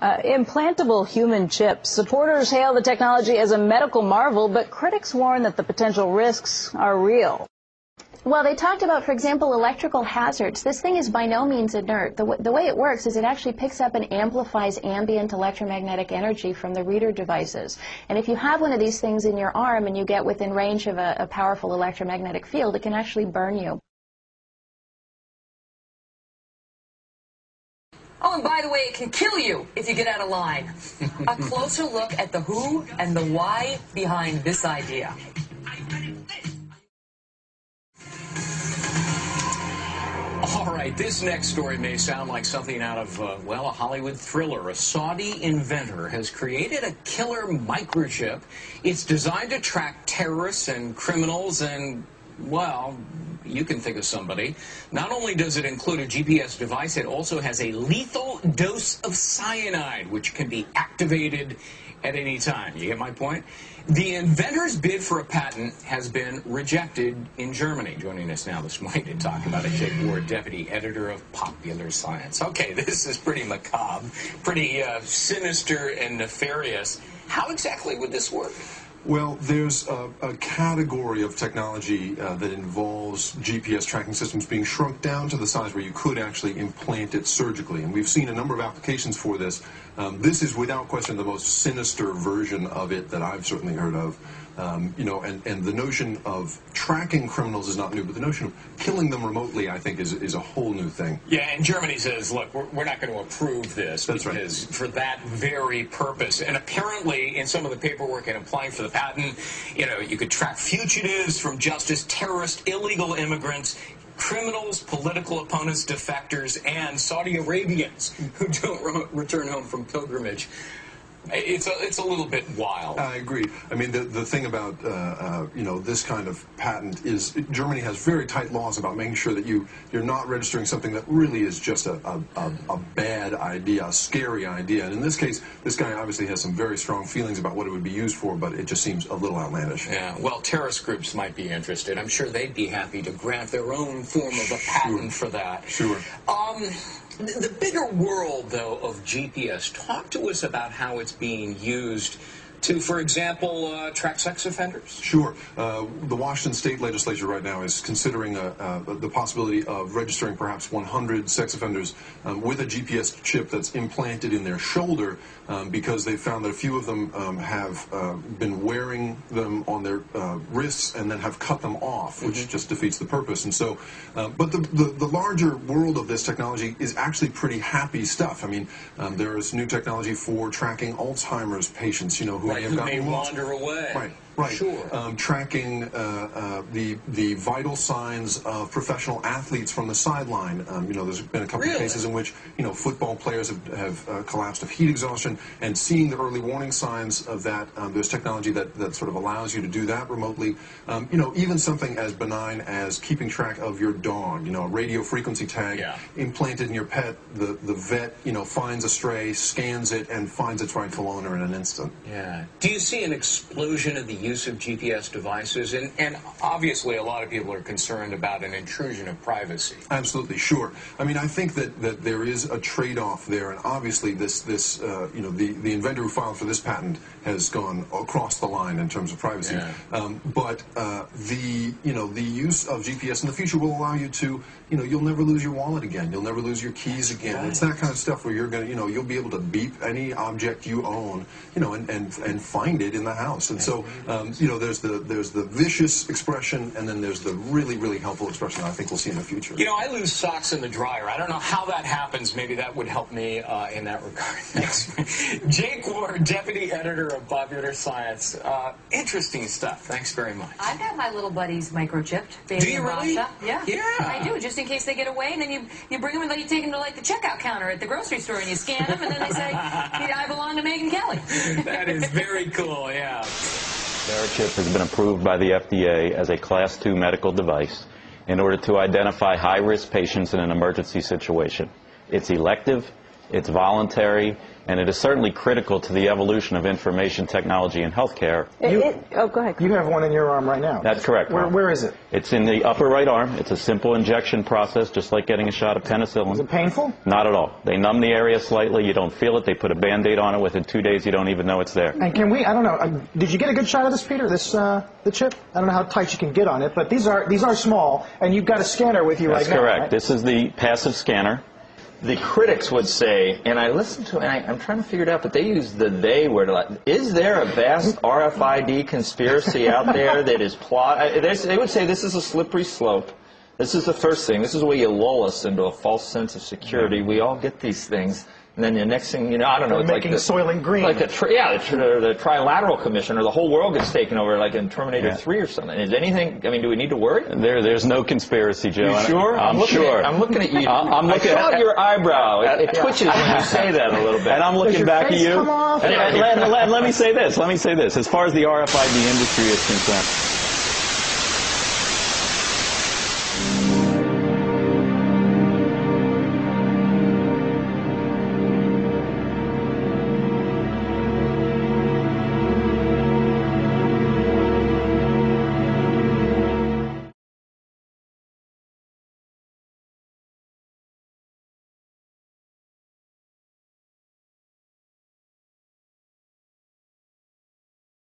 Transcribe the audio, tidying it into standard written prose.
Implantable human chips. Supporters hail the technology as a medical marvel, but critics warn that the potential risks are real. Well, they talked about, for example, electrical hazards. This thing is by no means inert. The way it works is it actually picks up and amplifies ambient electromagnetic energy from the reader devices. And if you have one of these things in your arm and you get within range of a powerful electromagnetic field, it can actually burn you. Oh, and by the way, it can kill you if you get out of line. A closer look at the who and the why behind this idea. All right, this next story may sound like something out of, well, a Hollywood thriller. A Saudi inventor has created a killer microchip. It's designed to track terrorists and criminals and, well, you can think of somebody. Not only does it include a GPS device, it also has a lethal dose of cyanide, which can be activated at any time. You get my point? The inventor's bid for a patent has been rejected in Germany. Joining us now this morning to talk about it, Jake Ward, deputy editor of Popular Science. Okay, this is pretty macabre, pretty sinister and nefarious. How exactly would this work? Well, there's a category of technology that involves GPS tracking systems being shrunk down to the size where you could actually implant it surgically. And we've seen a number of applications for this. This is without question the most sinister version of it that I've certainly heard of. You know, and the notion of tracking criminals is not new, but the notion of killing them remotely, I think, is a whole new thing. Yeah, and Germany says, look, we're not going to approve this. That's because right. For that very purpose. And apparently, in some of the paperwork in applying for the patent, you know, you could track fugitives from justice, terrorists, illegal immigrants, criminals, political opponents, defectors, and Saudi Arabians who don't return home from pilgrimage. It's a little bit wild. I agree. I mean, the thing about you know, this kind of patent is Germany has very tight laws about making sure that you're not registering something that really is just a bad idea, a scary idea. And in this case, this guy obviously has some very strong feelings about what it would be used for, but it just seems a little outlandish. Yeah. Well, terrorist groups might be interested. I'm sure they'd be happy to grant their own form of a patent for that. Sure. The bigger world, though, of GPS, talk to us about how it's being used to, for example, track sex offenders. Sure. The Washington State Legislature right now is considering the possibility of registering perhaps 100 sex offenders with a GPS chip that's implanted in their shoulder because they found that a few of them have been wearing them on their wrists and then have cut them off, which just defeats the purpose. And so, but the larger world of this technology is actually pretty happy stuff. I mean, there is new technology for tracking Alzheimer's patients, you know, who who may wander away. Right. Right. Sure. Tracking the vital signs of professional athletes from the sideline. You know, there's been a couple of cases in which, you know, football players have collapsed of heat exhaustion, and seeing the early warning signs of that, there's technology that sort of allows you to do that remotely. You know, even something as benign as keeping track of your dog, you know, a radio frequency tag implanted in your pet, the vet, you know, finds a stray, scans it, and finds its rightful owner in an instant. Yeah. Do you see an explosion of the use of GPS devices? And obviously a lot of people are concerned about an intrusion of privacy. Absolutely, sure. I mean, I think that there is a trade-off there, and obviously this you know, the inventor who filed for this patent has gone across the line in terms of privacy. Yeah. But the use of GPS in the future will allow you to, you know, you'll never lose your wallet again. You'll never lose your keys again. Right. It's that kind of stuff where you're gonna, you know, you'll be able to beep any object you own, you know, and find it in the house. And so, you know, there's the vicious expression, and then there's the really, really helpful expression that I think we'll see in the future. You know, I lose socks in the dryer. I don't know how that happens. Maybe that would help me in that regard. Thanks. Jake Ward, deputy editor of Popular Science. Interesting stuff. Thanks very much. I've got my little buddies microchipped. Baby do you really? Rasha. Yeah. Yeah. I do, just in case they get away, and then you bring them and you take them to like the checkout counter at the grocery store, and you scan them, and then they say, I belong to Megyn Kelly. That is very cool, yeah. Their chip has been approved by the FDA as a Class 2 medical device in order to identify high-risk patients in an emergency situation. It's elective, it's voluntary, and it is certainly critical to the evolution of information technology in healthcare. Oh, go ahead. You have one in your arm right now. That's correct. Where is it? It's in the upper right arm. It's a simple injection process, just like getting a shot of penicillin. Is it painful? Not at all. They numb the area slightly. You don't feel it. They put a Band-Aid on it. Within 2 days, you don't even know it's there. And can we, I don't know, did you get a good shot of this, Peter, the chip? I don't know how tight you can get on it, but these are small, and you've got a scanner with you right now. That's correct. Right? This is the passive scanner. The critics would say, and I listened to it, and I'm trying to figure it out, but they use the "they" word a lot. Is there a vast RFID conspiracy out there that is they would say this is a slippery slope. This is the first thing. This is where you lull us into a false sense of security. We all get these things. And then the next thing, you know, I don't know. They're it's making like Soylent Green. Like the Trilateral Commission, or the whole world gets taken over, like in Terminator 3 or something. Is anything? I mean, do we need to worry? There's no conspiracy, Joe. You sure? I'm sure. I'm looking at you. I'm looking at your eyebrow. It twitches when you say that a little bit. And I'm looking back at you. Come off? Let me say this. As far as the RFID industry is concerned,